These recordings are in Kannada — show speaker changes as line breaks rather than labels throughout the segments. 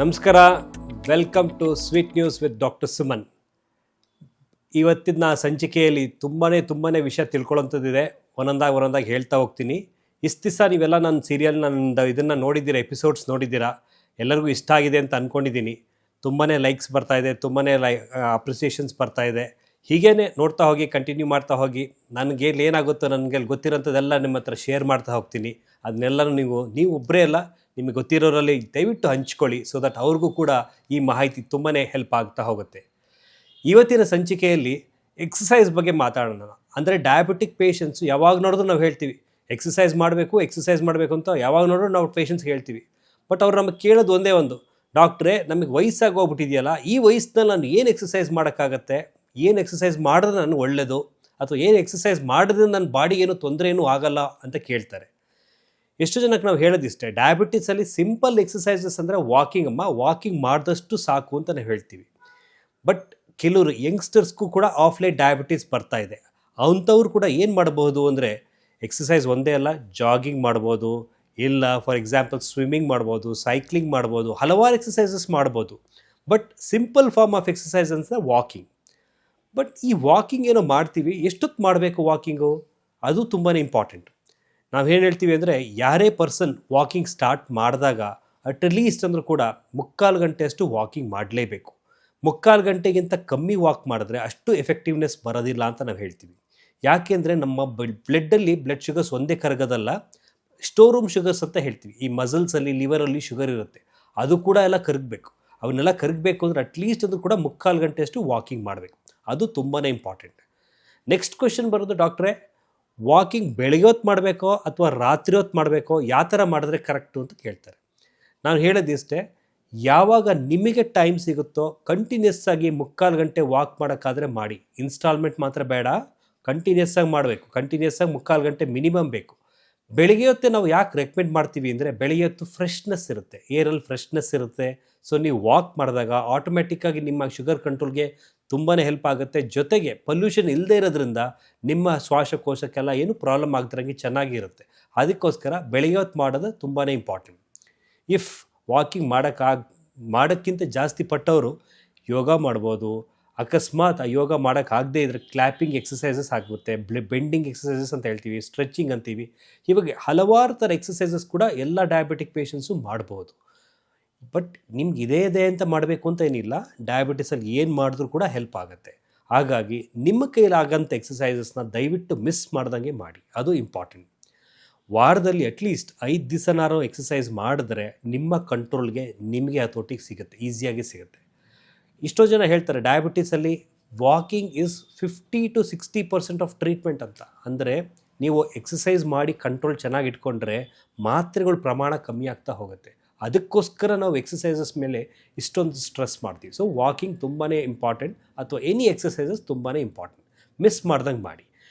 ನಮಸ್ಕಾರ, welcome to sweet news with doctor Suman. ಇವತ್ತಿನ ಸಂಚಿಕೆಯಲ್ಲಿ ತುಂಬಾ ವಿಷಯ ತಿಳ್ಕೊಳ್ಳೋಂಥದ್ದಿದೆ. ಒಂದೊಂದಾಗಿ ಹೇಳ್ತಾ ಹೋಗ್ತೀನಿ. ಇಷ್ಟು ದಿವಸ ನೀವೆಲ್ಲ ನನ್ನ ಸೀರಿಯಲ್ ಇದನ್ನು ನೋಡಿದ್ದೀರಾ, ಎಪಿಸೋಡ್ಸ್ ನೋಡಿದ್ದೀರಾ. ಎಲ್ಲರಿಗೂ ಇಷ್ಟ ಆಗಿದೆ ಅಂತ ಅಂದ್ಕೊಂಡಿದ್ದೀನಿ. ತುಂಬಾ ಲೈಕ್ಸ್ ಬರ್ತಾಯಿದೆ, ತುಂಬಾ ಅಪ್ರಿಸಿಯೇಷನ್ಸ್ ಬರ್ತಾಯಿದೆ. ಹೀಗೇ ನೋಡ್ತಾ ಹೋಗಿ, ಕಂಟಿನ್ಯೂ ಮಾಡ್ತಾ ಹೋಗಿ. ನನಗೆ ಏನಾಗುತ್ತೋ ನನಗೆ ಗೊತ್ತಿರೋಂಥದ್ದೆಲ್ಲ ನಿಮ್ಮ ಹತ್ರ ಶೇರ್ ಮಾಡ್ತಾ ಹೋಗ್ತೀನಿ. ಅದನ್ನೆಲ್ಲರೂ ನೀವು ಒಬ್ಬರೇ ಅಲ್ಲ, ನಿಮಗೆ ಗೊತ್ತಿರೋರಲ್ಲಿ ದಯವಿಟ್ಟು ಹಂಚ್ಕೊಳ್ಳಿ, ಸೊ ದಟ್ ಅವ್ರಿಗೂ ಕೂಡ ಈ ಮಾಹಿತಿ ತುಂಬಾ ಹೆಲ್ಪ್ ಆಗ್ತಾ ಹೋಗುತ್ತೆ. ಇವತ್ತಿನ ಸಂಚಿಕೆಯಲ್ಲಿ ಎಕ್ಸಸೈಸ್ ಬಗ್ಗೆ ಮಾತಾಡೋಣ. ಅಂದರೆ ಡಯಾಬಿಟಿಕ್ ಪೇಷಂಟ್ಸು ಯಾವಾಗ ನೋಡಿದ್ರು ನಾವು ಹೇಳ್ತೀವಿ ಎಕ್ಸಸೈಸ್ ಮಾಡಬೇಕು ಅಂತ ಯಾವಾಗ ನೋಡಿದ್ರು ನಾವು ಪೇಷಂಟ್ಸ್ಗೆ ಹೇಳ್ತೀವಿ. ಬಟ್ ಅವ್ರು ನಮಗೆ ಕೇಳೋದು ಒಂದೇ ಒಂದು, ಡಾಕ್ಟ್ರೇ ನಮಗೆ ವಯಸ್ಸಾಗಿ ಹೋಗ್ಬಿಟ್ಟಿದೆಯಲ್ಲ, ಈ ವಯಸ್ಸಿನಲ್ಲಿ ನಾನು ಏನು ಎಕ್ಸಸೈಸ್ ಮಾಡೋಕ್ಕಾಗತ್ತೆ, ಏನು ಎಕ್ಸಸೈಸ್ ಮಾಡಿದ್ರೆ ನಾನು ಒಳ್ಳೆಯದು, ಅಥವಾ ಏನು ಎಕ್ಸಸೈಸ್ ಮಾಡಿದ್ರೆ ನನ್ನ ಬಾಡಿಗೆ ಏನು ತೊಂದರೆ ಏನೂ ಆಗಲ್ಲ ಅಂತ ಕೇಳ್ತಾರೆ. ಎಷ್ಟು ಜನಕ್ಕೆ ನಾವು ಹೇಳೋದಿಷ್ಟೇ, ಡಯಾಬಿಟಿಸಲ್ಲಿ ಸಿಂಪಲ್ ಎಕ್ಸಸೈಸಸ್ ಅಂದರೆ ವಾಕಿಂಗ್ ಮಾಡಿದಷ್ಟು ಸಾಕು ಅಂತ ನಾವು ಹೇಳ್ತೀವಿ. ಬಟ್ ಕೆಲವರು ಯಂಗ್ಸ್ಟರ್ಸ್ಗೂ ಕೂಡ ಆಫ್ಲೈಟ್ ಡಯಾಬಿಟಿಸ್ ಬರ್ತಾ ಇದೆ. ಅಂಥವ್ರು ಕೂಡ ಏನು ಮಾಡ್ಬೋದು ಅಂದರೆ, ಎಕ್ಸಸೈಸ್ ಒಂದೇ ಅಲ್ಲ, ಜಾಗಿಂಗ್ ಮಾಡ್ಬೋದು, ಇಲ್ಲ ಫಾರ್ ಎಕ್ಸಾಂಪಲ್ ಸ್ವಿಮ್ಮಿಂಗ್ ಮಾಡ್ಬೋದು, ಸೈಕ್ಲಿಂಗ್ ಮಾಡ್ಬೋದು, ಹಲವಾರು ಎಕ್ಸಸೈಸಸ್ ಮಾಡ್ಬೋದು. But simple form of exercise ಅಂದರೆ ವಾಕಿಂಗ್. ಬಟ್ ಈ ವಾಕಿಂಗ್ ಏನೋ ಮಾಡ್ತೀವಿ, ಎಷ್ಟೊತ್ತು ಮಾಡಬೇಕು ವಾಕಿಂಗು, ಅದು ತುಂಬಾ ಇಂಪಾರ್ಟೆಂಟ್. ನಾವು ಏನು ಹೇಳ್ತೀವಿ ಅಂದರೆ, ಯಾರೇ ಪರ್ಸನ್ ವಾಕಿಂಗ್ ಸ್ಟಾರ್ಟ್ ಮಾಡಿದಾಗ ಅಟ್ಲೀಸ್ಟ್ ಅಂದರೂ ಕೂಡ 3/4 ಗಂಟೆಯಷ್ಟು ವಾಕಿಂಗ್ ಮಾಡಲೇಬೇಕು. 3/4 ಗಂಟೆಗಿಂತ ಕಮ್ಮಿ ವಾಕ್ ಮಾಡಿದ್ರೆ ಅಷ್ಟು ಎಫೆಕ್ಟಿವ್ನೆಸ್ ಬರೋದಿಲ್ಲ ಅಂತ ನಾವು ಹೇಳ್ತೀವಿ. ಯಾಕೆಂದರೆ ನಮ್ಮ ಬ್ಲಡ್ಡಲ್ಲಿ ಬ್ಲಡ್ ಶುಗರ್ಸ್ ಒಂದೇ ಕರಗೋದಲ್ಲ, ಸ್ಟೋರ್ ರೂಮ್ ಶುಗರ್ಸ್ ಅಂತ ಹೇಳ್ತೀವಿ. ಈ ಮಸಲ್ಸಲ್ಲಿ, ಲಿವರಲ್ಲಿ ಶುಗರ್ ಇರುತ್ತೆ, ಅದು ಕೂಡ ಎಲ್ಲ ಕರಗಬೇಕು. ಅವನ್ನೆಲ್ಲ ಕರಗಬೇಕು ಅಂದರೆ ಅಟ್ಲೀಸ್ಟ್ ಅಂದರೂ ಕೂಡ 3/4 ಗಂಟೆಯಷ್ಟು ವಾಕಿಂಗ್ ಮಾಡಬೇಕು. ಅದು ತುಂಬಾ ಇಂಪಾರ್ಟೆಂಟ್. ನೆಕ್ಸ್ಟ್ ಕ್ವೆಶನ್ ಬರೋದು, ಡಾಕ್ಟ್ರೇ ವಾಕಿಂಗ್ ಬೆಳಗ್ಗೆ ಹೊತ್ತು ಮಾಡಬೇಕೋ ಅಥವಾ ರಾತ್ರಿ ಹೊತ್ತು ಮಾಡಬೇಕೋ, ಯಾವ ಥರ ಮಾಡಿದ್ರೆ ಕರೆಕ್ಟು ಅಂತ ಕೇಳ್ತಾರೆ. ನಾನು ಹೇಳೋದಿಷ್ಟೇ, ಯಾವಾಗ ನಿಮಗೆ ಟೈಮ್ ಸಿಗುತ್ತೋ ಕಂಟಿನ್ಯೂಸ್ ಆಗಿ 3/4 ಗಂಟೆ ವಾಕ್ ಮಾಡೋಕ್ಕಾದರೆ ಮಾಡಿ. ಇನ್ಸ್ಟಾಲ್ಮೆಂಟ್ ಮಾತ್ರ ಬೇಡ, ಕಂಟಿನ್ಯೂಸ್ ಆಗಿ ಮಾಡಬೇಕು. ಕಂಟಿನ್ಯೂಸ್ ಆಗಿ 3/4 ಗಂಟೆ ಮಿನಿಮಮ್ ಬೇಕು. ಬೆಳಗ್ಗೆ ಹೊತ್ತೇ ನಾವು ಯಾಕೆ ರೆಕಮೆಂಡ್ ಮಾಡ್ತೀವಿ ಅಂದರೆ, ಬೆಳಗ್ಗೆ ಹೊತ್ತು ಫ್ರೆಶ್ನೆಸ್ ಇರುತ್ತೆ, ಏರಲ್ಲಿ ಫ್ರೆಶ್ನೆಸ್ ಇರುತ್ತೆ. ಸೊ ನೀವು ವಾಕ್ ಮಾಡಿದಾಗ ಆಟೋಮೆಟಿಕ್ಕಾಗಿ ನಿಮ್ಮ ಶುಗರ್ ಕಂಟ್ರೋಲ್ಗೆ ತುಂಬಾ ಹೆಲ್ಪ್ ಆಗುತ್ತೆ. ಜೊತೆಗೆ ಪೊಲ್ಯೂಷನ್ ಇಲ್ಲದೆ ಇರೋದ್ರಿಂದ ನಿಮ್ಮ ಶ್ವಾಸಕೋಶಕ್ಕೆಲ್ಲ ಏನು ಪ್ರಾಬ್ಲಮ್ ಆಗ್ದಿರಂಗೆ ಚೆನ್ನಾಗಿರುತ್ತೆ. ಅದಕ್ಕೋಸ್ಕರ ಬೆಳಗ್ಗೆ ಹೊತ್ತು ಮಾಡೋದು ತುಂಬಾ ಇಂಪಾರ್ಟೆಂಟ್. ಇಫ್ ವಾಕಿಂಗ್ ಮಾಡೋಕ್ಕಿಂತ ಜಾಸ್ತಿ ಪಟ್ಟವರು ಯೋಗ ಮಾಡ್ಬೋದು. ಅಕಸ್ಮಾತ್ ಆ ಯೋಗ ಮಾಡೋಕ್ಕಾಗದೇ ಇದ್ದರೆ ಕ್ಲ್ಯಾಪಿಂಗ್ ಎಕ್ಸಸೈಸಸ್ ಆಗುತ್ತೆ, ಬೆಂಡಿಂಗ್ ಎಕ್ಸಸೈಸಸ್ ಅಂತ ಹೇಳ್ತೀವಿ, ಸ್ಟ್ರೆಚಿಂಗ್ ಅಂತೀವಿ. ಇವಾಗ ಹಲವಾರು ಥರ ಎಕ್ಸಸೈಸಸ್ ಕೂಡ ಎಲ್ಲ ಡಯಾಬಿಟಿಕ್ ಪೇಷಂಟ್ಸು ಮಾಡ್ಬೋದು. ಬಟ್ ನಿಮ್ಗೆ ಇದೇ ಅಂತ ಮಾಡಬೇಕು ಅಂತ ಏನಿಲ್ಲ, ಡಯಾಬಿಟಿಸಲ್ಲಿ ಏನು ಮಾಡಿದ್ರೂ ಕೂಡ ಹೆಲ್ಪ್ ಆಗುತ್ತೆ. ಹಾಗಾಗಿ ನಿಮ್ಮ ಕೈಲಾಗಂಥ ಎಕ್ಸಸೈಸಸ್ನ ದಯವಿಟ್ಟು ಮಿಸ್ ಮಾಡ್ದಂಗೆ ಮಾಡಿ, ಅದು ಇಂಪಾರ್ಟೆಂಟ್. ವಾರದಲ್ಲಿ ಅಟ್ಲೀಸ್ಟ್ 5 ದಿವಸನಾರು ಎಕ್ಸಸೈಸ್ ಮಾಡಿದ್ರೆ ನಿಮ್ಮ ಕಂಟ್ರೋಲ್ಗೆ ನಿಮಗೆ ಹತೋಟಿಗೆ ಸಿಗುತ್ತೆ, ಈಸಿಯಾಗಿ ಸಿಗುತ್ತೆ. ಎಷ್ಟೋ ಜನ ಹೇಳ್ತಾರೆ ಡಯಾಬಿಟಿಸಲ್ಲಿ walking is 50 to 60% of treatment ಅಂತ. ಅಂದರೆ ನೀವು ಎಕ್ಸಸೈಸ್ ಮಾಡಿ ಕಂಟ್ರೋಲ್ ಚೆನ್ನಾಗಿ ಇಟ್ಕೊಂಡ್ರೆ ಮಾತ್ರೆಗಳ ಪ್ರಮಾಣ ಕಮ್ಮಿ ಆಗ್ತಾ ಹೋಗುತ್ತೆ. ಅದಕ್ಕೋಸ್ಕರ ನಾವು ಎಕ್ಸಸೈಸಸ್ ಮೇಲೆ ಇಷ್ಟೊಂದು ಸ್ಟ್ರೆಸ್ ಮಾಡ್ತೀವಿ. ಸೊ ವಾಕಿಂಗ್ ತುಂಬಾ ಇಂಪಾರ್ಟೆಂಟ್, ಅಥವಾ ಎನಿ ಎಕ್ಸಸೈಸಸ್ ತುಂಬಾ ಇಂಪಾರ್ಟೆಂಟ್. ಮಿಸ್ ಮಾಡ್ದಂಗೆ ಮಾಡಿ.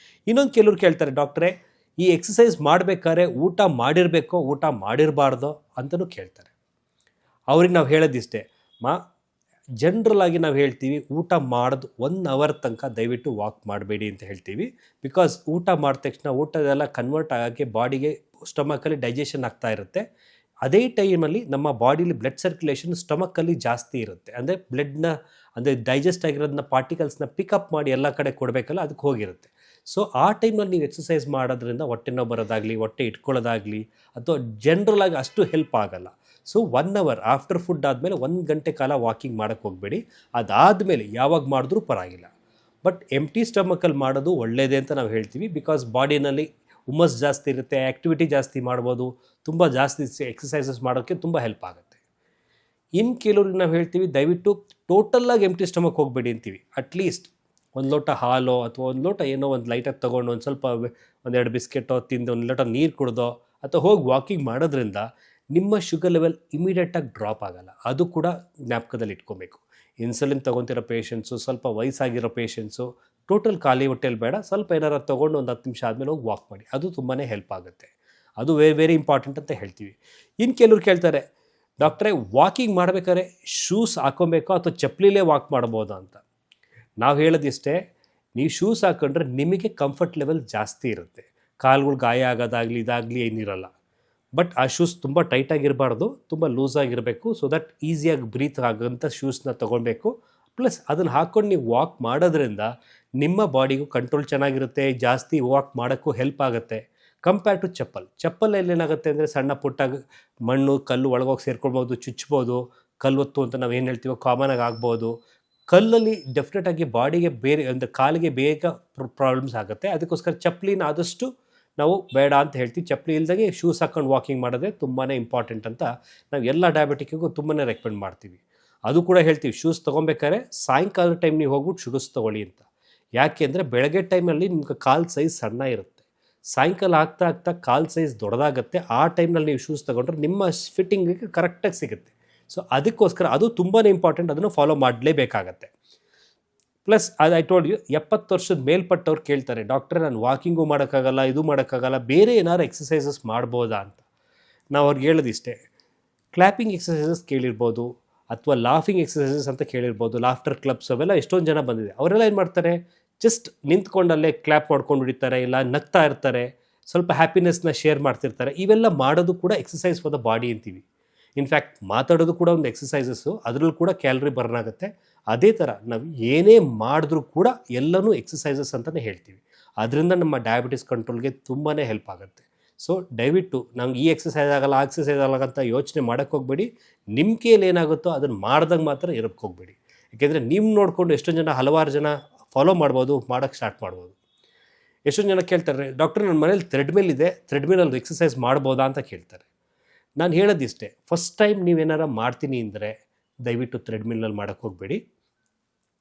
ಇನ್ನೊಂದು ಕೆಲವ್ರು ಕೇಳ್ತಾರೆ, ಡಾಕ್ಟ್ರೇ ಈ ಎಕ್ಸಸೈಸ್ ಮಾಡಬೇಕಾದ್ರೆ ಊಟ ಮಾಡಿರಬೇಕೋ ಊಟ ಮಾಡಿರಬಾರ್ದೋ ಅಂತಲೂ ಕೇಳ್ತಾರೆ. ಅವ್ರಿಗೆ ನಾವು ಹೇಳೋದಿಷ್ಟೇ, ಜನರಲಾಗಿ ನಾವು ಹೇಳ್ತೀವಿ ಊಟ ಮಾಡೋದು 1 ಅವರ್ ತನಕ ದಯವಿಟ್ಟು ವಾಕ್ ಮಾಡಬೇಡಿ ಅಂತ ಹೇಳ್ತೀವಿ. ಬಿಕಾಸ್ ಊಟ ಮಾಡಿದ ತಕ್ಷಣ ಊಟದೆಲ್ಲ ಕನ್ವರ್ಟ್ ಆಗೋಕ್ಕೆ ಬಾಡಿಗೆ ಸ್ಟಮಕಲ್ಲಿ ಡೈಜೆಷನ್ ಆಗ್ತಾ ಇರುತ್ತೆ. ಅದೇ ಟೈಮಲ್ಲಿ ನಮ್ಮ ಬಾಡಿಲಿ ಬ್ಲಡ್ ಸರ್ಕ್ಯುಲೇಷನ್ ಸ್ಟಮಕಲ್ಲಿ ಜಾಸ್ತಿ ಇರುತ್ತೆ. ಅಂದರೆ ಡೈಜೆಸ್ಟ್ ಆಗಿರೋದನ್ನ ಪಾರ್ಟಿಕಲ್ಸ್ನ ಪಿಕಪ್ ಮಾಡಿ ಎಲ್ಲ ಕಡೆ ಕೊಡಬೇಕಲ್ಲ, ಅದಕ್ಕೆ ಹೋಗಿರುತ್ತೆ. ಸೊ ಆ ಟೈಮಲ್ಲಿ ನೀವು ಎಕ್ಸಸೈಸ್ ಮಾಡೋದ್ರಿಂದ ಹೊಟ್ಟೆ ನೋವು ಬರೋದಾಗಲಿ, ಹೊಟ್ಟೆ ಇಟ್ಕೊಳ್ಳೋದಾಗಲಿ, ಅಥವಾ ಜನರಲಾಗಿ ಅಷ್ಟು ಹೆಲ್ಪ್ ಆಗೋಲ್ಲ. ಸೊ 1 ಅವರ್ ಆಫ್ಟರ್ ಫುಡ್ ಆದಮೇಲೆ 1 ಗಂಟೆ ಕಾಲ ವಾಕಿಂಗ್ ಮಾಡೋಕ್ಕೆ ಹೋಗಬೇಡಿ. ಅದಾದಮೇಲೆ ಯಾವಾಗ ಮಾಡಿದ್ರೂ ಪರವಾಗಿಲ್ಲ. ಬಟ್ ಎಂಟಿ ಸ್ಟಮಕಲ್ಲಿ ಮಾಡೋದು ಒಳ್ಳೆಯದೇ ಅಂತ ನಾವು ಹೇಳ್ತೀವಿ. ಬಿಕಾಸ್ ಬಾಡಿನಲ್ಲಿ ಹುಮ್ಮಸ್ ಜಾಸ್ತಿ ಇರುತ್ತೆ, ಆ್ಯಕ್ಟಿವಿಟಿ ಜಾಸ್ತಿ ಮಾಡ್ಬೋದು, ತುಂಬ ಜಾಸ್ತಿ ಎಕ್ಸಸೈಸಸ್ ಮಾಡೋಕ್ಕೆ ತುಂಬ ಹೆಲ್ಪ್ ಆಗುತ್ತೆ. ಇನ್ನು ಕೆಲವ್ರಿಗೆ ನಾವು ಹೇಳ್ತೀವಿ, ದಯವಿಟ್ಟು ಟೋಟಲ್ಲಾಗಿ ಎಂಟಿ ಸ್ಟಮಕ್ ಹೋಗಬೇಡಿ ಅಂತೀವಿ. ಅಟ್ಲೀಸ್ಟ್ 1 ಲೋಟ ಹಾಲೋ ಅಥವಾ 1 ಲೋಟ ಏನೋ ಒಂದು ಲೈಟಾಗಿ ತೊಗೊಂಡು ಒಂದು ಸ್ವಲ್ಪ 1-2 ಬಿಸ್ಕೆಟೋ ತಿಂದು 1 ಲೋಟ ನೀರು ಕುಡ್ದೋ ಅಥವಾ ಹೋಗಿ ವಾಕಿಂಗ್ ಮಾಡೋದ್ರಿಂದ ನಿಮ್ಮ ಶುಗರ್ ಲೆವೆಲ್ ಇಮಿಡಿಯೇಟಾಗಿ ಡ್ರಾಪ್ ಆಗೋಲ್ಲ. ಅದು ಕೂಡ ಜ್ಞಾಪಕದಲ್ಲಿ ಇಟ್ಕೊಬೇಕು. ಇನ್ಸುಲಿನ್ ತೊಗೊತಿರೋ ಪೇಷಂಟ್ಸು, ಸ್ವಲ್ಪ ವಯಸ್ಸಾಗಿರೋ ಪೇಷಂಟ್ಸು ಟೋಟಲ್ ಖಾಲಿ ಹೊಟ್ಟೆಯಲ್ಲಿ ಬೇಡ, ಸ್ವಲ್ಪ ಏನಾರು ತೊಗೊಂಡು ಒಂದು 10 ನಿಮಿಷ ಆದಮೇಲೆ ಹೋಗಿ ವಾಕ್ ಮಾಡಿ, ಅದು ತುಂಬಾ ಹೆಲ್ಪ್ ಆಗುತ್ತೆ. ಅದು ವೆರಿ ಇಂಪಾರ್ಟೆಂಟ್ ಅಂತ ಹೇಳ್ತೀವಿ. ಇನ್ನು ಕೆಲವ್ರು ಕೇಳ್ತಾರೆ, ಡಾಕ್ಟ್ರೇ ವಾಕಿಂಗ್ ಮಾಡಬೇಕಾದ್ರೆ ಶೂಸ್ ಹಾಕೊಬೇಕೋ ಅಥವಾ ಚಪ್ಪಲಿಲೇ ವಾಕ್ ಮಾಡ್ಬೋದಾ ಅಂತ. ನಾವು ಹೇಳೋದಿಷ್ಟೇ, ನೀವು ಶೂಸ್ ಹಾಕೊಂಡ್ರೆ ನಿಮಗೆ ಕಂಫರ್ಟ್ ಲೆವೆಲ್ ಜಾಸ್ತಿ ಇರುತ್ತೆ, ಕಾಲುಗಳು ಗಾಯ ಆಗೋದಾಗಲಿ ಇದಾಗಲಿ ಏನಿರಲ್ಲ. ಬಟ್ ಆ ಶೂಸ್ ತುಂಬ ಟೈಟಾಗಿರಬಾರ್ದು, ತುಂಬ ಲೂಸಾಗಿರಬೇಕು. ಸೊ ದಟ್ ಈಸಿಯಾಗಿ ಬ್ರೀತ್ ಆಗೋಂಥ ಶೂಸ್ನ ತೊಗೊಳ್ಬೇಕು. ಪ್ಲಸ್ ಅದನ್ನು ಹಾಕ್ಕೊಂಡು ನೀವು ವಾಕ್ ಮಾಡೋದ್ರಿಂದ ನಿಮ್ಮ ಬಾಡಿಗೂ ಕಂಟ್ರೋಲ್ ಚೆನ್ನಾಗಿರುತ್ತೆ, ಜಾಸ್ತಿ ವಾಕ್ ಮಾಡೋಕ್ಕೂ ಹೆಲ್ಪ್ ಆಗುತ್ತೆ ಕಂಪೇರ್ ಟು ಚಪ್ಪಲಲ್ಲಿ ಏನಾಗುತ್ತೆ ಅಂದರೆ ಸಣ್ಣ ಪುಟ್ಟ ಮಣ್ಣು ಕಲ್ಲು ಒಳಗೋಗಿ ಸೇರ್ಕೊಳ್ಬೋದು, ಚುಚ್ಬೋದು, ಕಲ್ಲೊತ್ತು ಅಂತ ನಾವು ಏನು ಹೇಳ್ತೀವೋ ಕಾಮನಾಗಿ ಆಗ್ಬೋದು. ಕಲ್ಲಲ್ಲಿ ಡೆಫಿನೆಟಾಗಿ ಬಾಡಿಗೆ ಬೇರೆ ಅಂದರೆ ಕಾಲಿಗೆ ಬೇಗ ಪ್ರಾಬ್ಲಮ್ಸ್ ಆಗುತ್ತೆ. ಅದಕ್ಕೋಸ್ಕರ ಚಪ್ಪಲಿನ ಆದಷ್ಟು ನಾವು ಬೇಡ ಅಂತ ಹೇಳ್ತೀವಿ. ಚಪ್ಪಲಿ ಇಲ್ದಾಗೆ ಶೂಸ್ ಹಾಕ್ಕೊಂಡು ವಾಕಿಂಗ್ ಮಾಡೋದೇ ತುಂಬಾ ಇಂಪಾರ್ಟೆಂಟ್ ಅಂತ ನಾವು ಎಲ್ಲ ಡಯಾಬಿಟಿಕ್ಕಿಗೂ ತುಂಬಾ ರೆಕಮೆಂಡ್ ಮಾಡ್ತೀವಿ. ಅದು ಕೂಡ ಹೇಳ್ತೀವಿ, ಶೂಸ್ ತೊಗೊಬೇಕಾದ್ರೆ ಸಾಯಂಕಾಲದ ಟೈಮ್ ನೀವು ಹೋಗ್ಬಿಟ್ಟು ಶೂಸ್ ತೊಗೊಳ್ಳಿ ಅಂತ. ಯಾಕೆ ಅಂದರೆ ಬೆಳಗ್ಗೆ ಟೈಮಲ್ಲಿ ನಿಮ್ಗೆ ಕಾಲು ಸೈಜ್ ಸಣ್ಣ ಇರುತ್ತೆ, ಸಾಯಂಕಾಲ ಆಗ್ತಾ ಆಗ್ತಾ ಕಾಲು ಸೈಜ್ ದೊಡ್ಡದಾಗುತ್ತೆ. ಆ ಟೈಮ್ನಲ್ಲಿ ನೀವು ಶೂಸ್ ತೊಗೊಂಡ್ರೆ ನಿಮ್ಮ ಫಿಟ್ಟಿಂಗಿಗೆ ಕರೆಕ್ಟಾಗಿ ಸಿಗುತ್ತೆ. ಸೊ ಅದಕ್ಕೋಸ್ಕರ ಅದು ತುಂಬಾ ಇಂಪಾರ್ಟೆಂಟ್, ಅದನ್ನು ಫಾಲೋ ಮಾಡಲೇಬೇಕಾಗತ್ತೆ. ಪ್ಲಸ್ ಅದು ಐ ಟೋಲ್ಡ್ ಯು, 70 ವರ್ಷದ ಮೇಲ್ಪಟ್ಟವ್ರು ಕೇಳ್ತಾರೆ, ಡಾಕ್ಟ್ರೆ ನಾನು ವಾಕಿಂಗು ಮಾಡೋಕ್ಕಾಗಲ್ಲ, ಇದು ಮಾಡೋಕ್ಕಾಗಲ್ಲ, ಬೇರೆ ಏನಾದ್ರು ಎಕ್ಸಸೈಸಸ್ ಮಾಡ್ಬೋದಾ ಅಂತ. ನಾವು ಅವ್ರಿಗೆ ಹೇಳೋದಿಷ್ಟೇ, ಕ್ಲ್ಯಾಪಿಂಗ್ ಎಕ್ಸಸೈಸಸ್ ಕೇಳಿರ್ಬೋದು, ಅಥವಾ ಲಾಫಿಂಗ್ ಎಕ್ಸಸೈಸಸ್ ಅಂತ ಕೇಳಿರ್ಬೋದು, ಲಾಫ್ಟರ್ ಕ್ಲಬ್ಸ್ ಅವೆಲ್ಲ ಎಷ್ಟೊಂದು ಜನ ಬಂದಿದೆ. ಅವರೆಲ್ಲ ಏನು ಮಾಡ್ತಾರೆ, ಜಸ್ಟ್ ನಿಂತ್ಕೊಂಡಲ್ಲೇ ಕ್ಲ್ಯಾಪ್ ಮಾಡ್ಕೊಂಡು ಹಿಡಿತಾರೆ, ಇಲ್ಲ ನಗ್ತಾ ಇರ್ತಾರೆ, ಸ್ವಲ್ಪ ಹ್ಯಾಪಿನೆಸ್ನ ಶೇರ್ ಮಾಡ್ತಿರ್ತಾರೆ. ಇವೆಲ್ಲ ಮಾಡೋದು ಕೂಡ ಎಕ್ಸಸೈಸ್ ಫಾರ್ ದ ಬಾಡಿ ಅಂತೀವಿ. ಇನ್ಫ್ಯಾಕ್ಟ್ ಮಾತಾಡೋದು ಕೂಡ ಒಂದು ಎಕ್ಸಸೈಸಸ್ಸು, ಅದರಲ್ಲೂ ಕೂಡ ಕ್ಯಾಲರಿ ಬರ್ನ್ ಆಗುತ್ತೆ. ಅದೇ ಥರ ನಾವು ಏನೇ ಮಾಡಿದ್ರೂ ಕೂಡ ಎಲ್ಲನೂ ಎಕ್ಸಸೈಸಸ್ ಅಂತಲೇ ಹೇಳ್ತೀವಿ. ಅದರಿಂದ ನಮ್ಮ ಡಯಾಬಿಟಿಸ್ ಕಂಟ್ರೋಲ್ಗೆ ತುಂಬಾ ಹೆಲ್ಪ್ ಆಗುತ್ತೆ. ಸೊ ದಯವಿಟ್ಟು ನಮ್ಗೆ ಈ ಎಕ್ಸಸೈಸ್ ಆಗಲ್ಲ, ಆ ಎಕ್ಸಸೈಸ್ ಆಗಲ್ಲ ಅಂತ ಯೋಚನೆ ಮಾಡೋಕ್ಕೆ ಹೋಗಬೇಡಿ. ನಿಮ್ಮ ಕೈಯಲ್ಲಿ ಏನಾಗುತ್ತೋ ಅದನ್ನು ಮಾಡ್ದಾಗ ಮಾತ್ರ ಇರೋಕ್ಕೆ ಹೋಗಬೇಡಿ. ಯಾಕೆಂದರೆ ನೀವು ನೋಡಿಕೊಂಡು ಎಷ್ಟೊಂದು ಜನ, ಹಲವಾರು ಜನ ಫಾಲೋ ಮಾಡ್ಬೋದು, ಮಾಡೋಕ್ಕೆ ಸ್ಟಾರ್ಟ್ ಮಾಡ್ಬೋದು. ಎಷ್ಟೊಂದು ಜನ ಕೇಳ್ತಾರೆ, ಡಾಕ್ಟ್ರ್ ನನ್ನ ಮನೇಲಿ ಥ್ರೆಡ್ಮಿಲ್ ಇದೆ, ಥ್ರೆಡ್ಮಿಲಲ್ಲಿ ಎಕ್ಸಸೈಸ್ ಮಾಡ್ಬೋದಾ ಅಂತ ಕೇಳ್ತಾರೆ. ನಾನು ಹೇಳೋದಿಷ್ಟೇ, ಫಸ್ಟ್ ಟೈಮ್ ನೀವೇನಾರ ಮಾಡ್ತೀನಿ ಅಂದರೆ ದಯವಿಟ್ಟು ಥ್ರೆಡ್ಮಿಲ್ನಲ್ಲಿ ಮಾಡೋಕ್ಕೆ ಹೋಗಬೇಡಿ.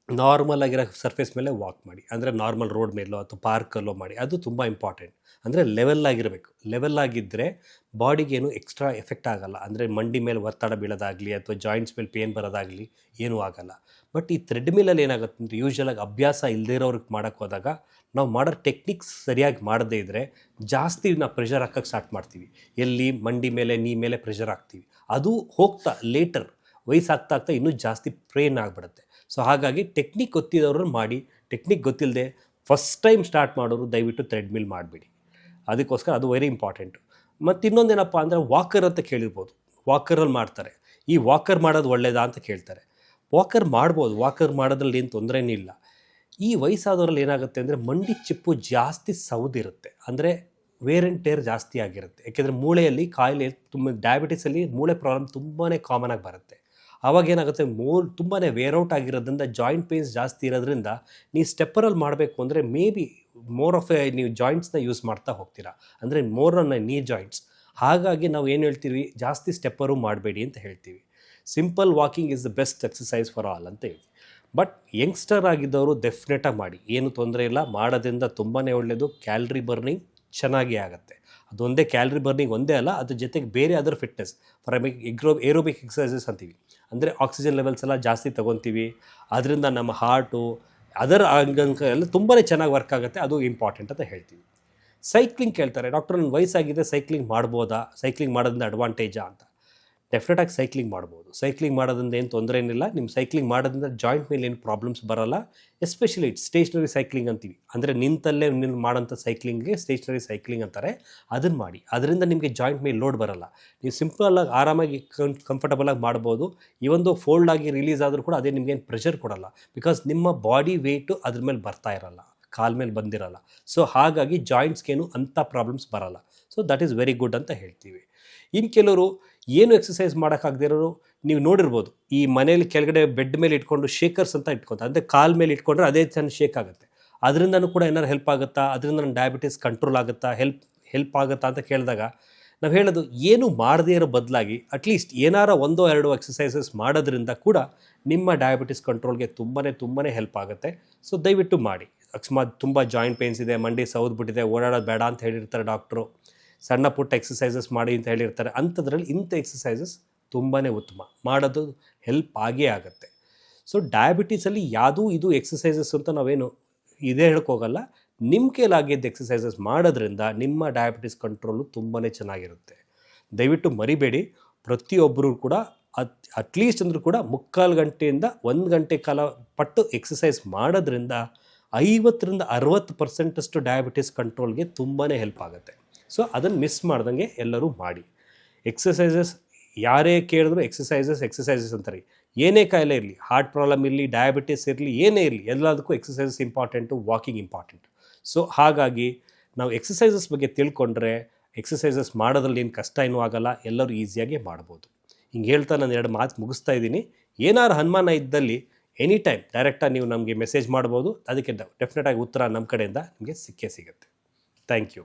ನಾರ್ಮಲ್ ಆಗಿರೋ ಸರ್ಫೇಸ್ ಮೇಲೆ ವಾಕ್ ಮಾಡಿ, ಅಂದರೆ ನಾರ್ಮಲ್ ರೋಡ್ ಮೇಲೋ ಅಥವಾ ಪಾರ್ಕಲ್ಲೋ ಮಾಡಿ. ಅದು ತುಂಬ ಇಂಪಾರ್ಟೆಂಟ್. ಅಂದರೆ ಲೆವೆಲ್ ಆಗಿರಬೇಕು. ಲೆವೆಲ್ ಆಗಿದ್ದರೆ ಬಾಡಿಗೇನು ಎಕ್ಸ್ಟ್ರಾ ಎಫೆಕ್ಟ್ ಆಗೋಲ್ಲ. ಅಂದರೆ ಮಂಡಿ ಮೇಲೆ ಒತ್ತಡ ಬೀಳೋದಾಗಲಿ ಅಥವಾ ಜಾಯಿಂಟ್ಸ್ ಮೇಲೆ ಪೇನ್ ಬರೋದಾಗಲಿ ಏನೂ ಆಗೋಲ್ಲ. ಬಟ್ ಈ ಥ್ರೆಡ್ಮಿಲಲ್ಲಿ ಏನಾಗುತ್ತೆ ಅಂದರೆ ಯೂಶ್ವಲಾಗಿ ಅಭ್ಯಾಸ ಇಲ್ಲದೇ ಇರೋರಿಗೆ ಮಾಡೋಕ್ಕೆ ಹೋದಾಗ ನಾವು ಮಾಡೋ ಟೆಕ್ನಿಕ್ಸ್ ಸರಿಯಾಗಿ ಮಾಡದೇ ಇದ್ದರೆ ಜಾಸ್ತಿ ನಾವು ಪ್ರೆಷರ್ ಹಾಕೋಕ್ಕೆ ಸ್ಟಾರ್ಟ್ ಮಾಡ್ತೀವಿ. ಎಲ್ಲಿ ಮಂಡಿ ಮೇಲೆ, ನೀ ಮೇಲೆ ಪ್ರೆಷರ್ ಹಾಕ್ತೀವಿ. ಅದು ಹೋಗ್ತಾ ಲೇಟರ್ ವಯಸ್ಸಾಗ್ತಾ ಆಗ್ತಾ ಇನ್ನೂ ಜಾಸ್ತಿ ಪ್ರೇನ್ ಆಗಿಬಿಡುತ್ತೆ. ಸೊ ಹಾಗಾಗಿ ಟೆಕ್ನಿಕ್ ಗೊತ್ತಿದ್ದವರು ಮಾಡಿ, ಟೆಕ್ನಿಕ್ ಗೊತ್ತಿಲ್ಲದೆ ಫಸ್ಟ್ ಟೈಮ್ ಸ್ಟಾರ್ಟ್ ಮಾಡೋರು ದಯವಿಟ್ಟು ಥ್ರೆಡ್ಮಿಲ್ ಮಾಡಿಬಿಡಿ. ಅದಕ್ಕೋಸ್ಕರ ಅದು ವೆರಿ ಇಂಪಾರ್ಟೆಂಟು. ಮತ್ತು ಇನ್ನೊಂದೇನಪ್ಪ ಅಂದರೆ ವಾಕರ್ ಅಂತ ಕೇಳಿರ್ಬೋದು, ವಾಕರಲ್ಲಿ ಮಾಡ್ತಾರೆ. ಈ ವಾಕರ್ ಮಾಡೋದು ಒಳ್ಳೆಯದಾ ಅಂತ ಕೇಳ್ತಾರೆ. ವಾಕರ್ ಮಾಡ್ಬೋದು, ವಾಕರ್ ಮಾಡೋದ್ರಲ್ಲಿ ಏನು ತೊಂದರೆನೇ ಇಲ್ಲ. ಈ ವಯಸ್ಸಾದವರಲ್ಲಿ ಏನಾಗುತ್ತೆ ಅಂದರೆ ಮಂಡಿ ಚಿಪ್ಪು ಜಾಸ್ತಿ ಸೌದಿರುತ್ತೆ, ಅಂದರೆ ವೇರ್ ಆ್ಯಂಡ್ ಟೇರ್ ಜಾಸ್ತಿ ಆಗಿರುತ್ತೆ. ಯಾಕೆಂದರೆ ಮೂಳೆಯಲ್ಲಿ ಕಾಯಿಲೆ ತುಂಬ, ಡಯಾಬಿಟಿಸಲ್ಲಿ ಮೂಳೆ ಪ್ರಾಬ್ಲಮ್ ತುಂಬಾ ಕಾಮನ್ ಆಗಿ ಬರುತ್ತೆ. ಆವಾಗ ಏನಾಗುತ್ತೆ, ತುಂಬಾ ವೇರ್ಔಟ್ ಆಗಿರೋದ್ರಿಂದ ಜಾಯಿಂಟ್ ಪೇನ್ಸ್ ಜಾಸ್ತಿ ಇರೋದ್ರಿಂದ ನೀವು ಸ್ಟೆಪ್ಪರಲ್ಲಿ ಮಾಡಬೇಕು ಅಂದರೆ ಮೇ ಬಿ ಮೋರ್ ಆಫ್ ನೀವು ಜಾಯಿಂಟ್ಸ್ನ ಯೂಸ್ ಮಾಡ್ತಾ ಹೋಗ್ತೀರಾ, ಅಂದರೆ ಮೋರ್ ಆನ್ ನೀ ಜಾಯಿಂಟ್ಸ್. ಹಾಗಾಗಿ ನಾವು ಏನು ಹೇಳ್ತೀವಿ, ಜಾಸ್ತಿ ಸ್ಟೆಪ್ಪರು ಮಾಡಬೇಡಿ ಅಂತ ಹೇಳ್ತೀವಿ. Simple walking is the best exercise for all ಅಂತ ಹೇಳಿ. ಬಟ್ ಯಂಗ್ಸ್ಟರ್ ಆಗಿದ್ದವರು ಡೆಫಿನೆಟಾಗಿ ಮಾಡಿ, ಏನು ತೊಂದರೆ ಇಲ್ಲ. ಮಾಡೋದ್ರಿಂದ ತುಂಬಾ ಒಳ್ಳೆಯದು. ಕ್ಯಾಲರಿ ಬರ್ನಿಂಗ್ ಚೆನ್ನಾಗಿ ಆಗುತ್ತೆ. ಅದೊಂದೇ ಕ್ಯಾಲರಿ ಬರ್ನಿಂಗ್ ಒಂದೇ ಅಲ್ಲ, ಅದ್ರ ಜೊತೆಗೆ ಬೇರೆ ಅದರ ಫಿಟ್ನೆಸ್, ಫಾರ್ ಏರೋಬಿಕ್ ಎಕ್ಸಸೈಸಸ್ ಅಂತೀವಿ. ಅಂದರೆ ಆಕ್ಸಿಜನ್ ಲೆವೆಲ್ಸ್ ಎಲ್ಲ ಜಾಸ್ತಿ ತೊಗೊತೀವಿ. ಅದರಿಂದ ನಮ್ಮ ಹಾರ್ಟು, ಅದರ ಅಂಗಾಂಗ ಎಲ್ಲ ತುಂಬಾ ಚೆನ್ನಾಗಿ ವರ್ಕ್ ಆಗುತ್ತೆ. ಅದು ಇಂಪಾರ್ಟೆಂಟ್ ಅಂತ ಹೇಳ್ತೀವಿ. ಸೈಕ್ಲಿಂಗ್ ಕೇಳ್ತಾರೆ, ಡಾಕ್ಟರ್ ನನ್ನ ವಯಸ್ಸಾಗಿದೆ, ಸೈಕ್ಲಿಂಗ್ ಮಾಡ್ಬೋದಾ, ಸೈಕ್ಲಿಂಗ್ ಮಾಡೋದ್ರಿಂದ ಅಡ್ವಾಂಟೇಜಾ ಅಂತ. ಡೆಫಿನೆಟಾಗಿ ಸೈಕ್ಲಿಂಗ್ ಮಾಡ್ಬೋದು. ಸೈಕ್ಲಿಂಗ್ ಮಾಡೋದ್ರಿಂದ ಏನು ತೊಂದರೆ ಏನಿಲ್ಲ. ನಿಮ್ಮ ಸೈಕ್ಲಿಂಗ್ ಮಾಡೋದ್ರಿಂದ ಜಾಯಿಂಟ್ ಮೇಲೆ ಏನು ಪ್ರಾಬ್ಲಮ್ಸ್ ಬರೋಲ್ಲ. ಎಸ್ಪೆಷಲಿ ಸ್ಟೇಷ್ನರಿ ಸೈಕ್ಲಿಂಗ್ ಅಂತೀವಿ, ಅಂದರೆ ನಿಂತಲ್ಲೇ ಮಾಡೋಂಥ ಸೈಕ್ಲಿಂಗ್ಗೆ ಸ್ಟೇಷ್ನರಿ ಸೈಕ್ಲಿಂಗ್ ಅಂತಾರೆ. ಅದನ್ನು ಮಾಡಿ, ಅದರಿಂದ ನಿಮಗೆ ಜಾಯಿಂಟ್ ಮೇಲೆ ಲೋಡ್ ಬರೋಲ್ಲ. ನೀವು ಸಿಂಪಲಾಗಿ ಆರಾಮಾಗಿ ಕಂಫರ್ಟಬಲಾಗಿ ಮಾಡ್ಬೋದು. ಈ ಒಂದು ಫೋಲ್ಡ್ ಆಗಿ ರಿಲೀಸ್ ಆದರೂ ಕೂಡ ಅದೇ ನಿಮಗೇನು ಪ್ರೆಷರ್ ಕೊಡೋಲ್ಲ. ಬಿಕಾಸ್ ನಿಮ್ಮ ಬಾಡಿ ವೆಯ್ಟು ಅದ್ರ ಮೇಲೆ ಬರ್ತಾ ಇರಲ್ಲ, ಕಾಲ ಮೇಲೆ ಬಂದಿರಲ್ಲ. ಸೊ ಹಾಗಾಗಿ ಜಾಯಿಂಟ್ಸ್ಗೇನು ಅಂಥ ಪ್ರಾಬ್ಲಮ್ಸ್ ಬರೋಲ್ಲ. So that is very good ಅಂತ ಹೇಳ್ತೀವಿ. ಇನ್ನು ಕೆಲವರು ಏನು ಎಕ್ಸಸೈಸ್ ಮಾಡೋಕ್ಕಾಗದಿರೋರು ನೀವು ನೋಡಿರ್ಬೋದು, ಈ ಮನೇಲಿ ಕೆಳಗಡೆ ಬೆಡ್ ಮೇಲೆ ಇಟ್ಕೊಂಡು ಶೇಕರ್ಸ್ ಅಂತ ಇಟ್ಕೊತಾರೆ. ಅಂದರೆ ಕಾಲ ಮೇಲೆ ಇಟ್ಕೊಂಡ್ರೆ ಅದೇ ಚೆನ್ನ ಶೇಕ್ ಆಗುತ್ತೆ. ಅದರಿಂದನೂ ಕೂಡ ಏನಾರು ಹೆಲ್ಪ್ ಆಗುತ್ತಾ, ಅದರಿಂದ ನನ್ನ ಡಯಾಬಿಟಿಸ್ ಕಂಟ್ರೋಲ್ ಆಗುತ್ತಾ, ಹೆಲ್ಪ್ ಆಗುತ್ತಾ ಅಂತ ಕೇಳಿದಾಗ ನಾವು ಹೇಳೋದು, ಏನು ಮಾಡದೇ ಇರೋ ಬದಲಾಗಿ ಅಟ್ಲೀಸ್ಟ್ ಏನಾರ 1-2 ಎಕ್ಸಸೈಸಸ್ ಮಾಡೋದ್ರಿಂದ ಕೂಡ ನಿಮ್ಮ ಡಯಾಬಿಟಿಸ್ ಕಂಟ್ರೋಲ್ಗೆ ತುಂಬಾ ಹೆಲ್ಪ್ ಆಗುತ್ತೆ. ಸೊ ದಯವಿಟ್ಟು ಮಾಡಿ. ಅಕಸ್ಮಾತ್ ತುಂಬ ಜಾಯಿಂಟ್ ಪೇನ್ಸ್ ಇದೆ, ಮಂಡಿ ಸೌದ್ಬಿಟ್ಟಿದೆ, ಓಡಾಡೋದು ಬೇಡ ಅಂತ ಹೇಳಿರ್ತಾರೆ ಡಾಕ್ಟ್ರು, ಸಣ್ಣ ಪುಟ್ಟ ಎಕ್ಸಸೈಸಸ್ ಮಾಡಿ ಅಂತ ಹೇಳಿರ್ತಾರೆ. ಅಂಥದ್ರಲ್ಲಿ ಇಂಥ ಎಕ್ಸಸೈಸಸ್ ತುಂಬಾ ಉತ್ತಮ, ಮಾಡೋದು ಹೆಲ್ಪ್ ಆಗೇ ಆಗುತ್ತೆ. ಸೊ ಡಯಾಬಿಟೀಸಲ್ಲಿ ಯಾವುದೂ ಇದು ಎಕ್ಸಸೈಸಸ್ ಅಂತ ನಾವೇನು ಇದೇ ಹೇಳ್ಕೋಗಲ್ಲ. ನಿಮ್ಮ ಕೈಲಾಗಿದ್ದ ಎಕ್ಸಸೈಸಸ್ ಮಾಡೋದ್ರಿಂದ ನಿಮ್ಮ ಡಯಾಬಿಟಿಸ್ ಕಂಟ್ರೋಲು ತುಂಬಾ ಚೆನ್ನಾಗಿರುತ್ತೆ. ದಯವಿಟ್ಟು ಮರಿಬೇಡಿ. ಪ್ರತಿಯೊಬ್ಬರು ಕೂಡ ಅಟ್ಲೀಸ್ಟ್ ಅಂದರೂ ಕೂಡ 3/4 ಗಂಟೆಯಿಂದ 1 ಗಂಟೆ ಕಾಲ ಪಟ್ಟು ಎಕ್ಸಸೈಸ್ ಮಾಡೋದ್ರಿಂದ 50-60% ಡಯಾಬಿಟಿಸ್ ಕಂಟ್ರೋಲ್ಗೆ ತುಂಬಾ ಹೆಲ್ಪ್ ಆಗುತ್ತೆ. ಸೊ ಅದನ್ನು ಮಿಸ್ ಮಾಡ್ದಂಗೆ ಎಲ್ಲರೂ ಮಾಡಿ. ಎಕ್ಸಸೈಸಸ್ ಯಾರೇ ಕೇಳಿದ್ರು ಎಕ್ಸಸೈಸಸ್ ಅಂತಾರೆ. ಏನೇ ಕಾಯಿಲೆ ಇರಲಿ, ಹಾರ್ಟ್ ಪ್ರಾಬ್ಲಮ್ ಇರಲಿ, ಡಯಾಬಿಟಿಸ್ ಇರಲಿ, ಏನೇ ಇರಲಿ, ಎಲ್ಲದಕ್ಕೂ exercises important, walking important. So ಹಾಗಾಗಿ ನಾವು ಎಕ್ಸಸೈಸಸ್ ಬಗ್ಗೆ ತಿಳ್ಕೊಂಡ್ರೆ ಎಕ್ಸಸೈಸಸ್ ಮಾಡೋದ್ರಲ್ಲಿ ಏನು ಕಷ್ಟ ಏನೂ ಆಗಲ್ಲ, ಎಲ್ಲರೂ ಈಸಿಯಾಗಿ ಮಾಡ್ಬೋದು. ಹಿಂಗೆ ಹೇಳ್ತಾ ನಾನು 2 ಮಾತು ಮುಗಿಸ್ತಾ ಇದ್ದೀನಿ. ಏನಾದ್ರು ಅನುಮಾನ ಇದ್ದಲ್ಲಿ ಎನಿ ಟೈಮ್ ಡೈರೆಕ್ಟಾಗಿ ನೀವು ನಮಗೆ ಮೆಸೇಜ್ ಮಾಡ್ಬೋದು. ಅದಕ್ಕೆ ಡೆಫಿನೆಟಾಗಿ ಉತ್ತರ ನಮ್ಮ ಕಡೆಯಿಂದ ನಿಮಗೆ ಸಿಕ್ಕೇ ಸಿಗುತ್ತೆ. Thank you.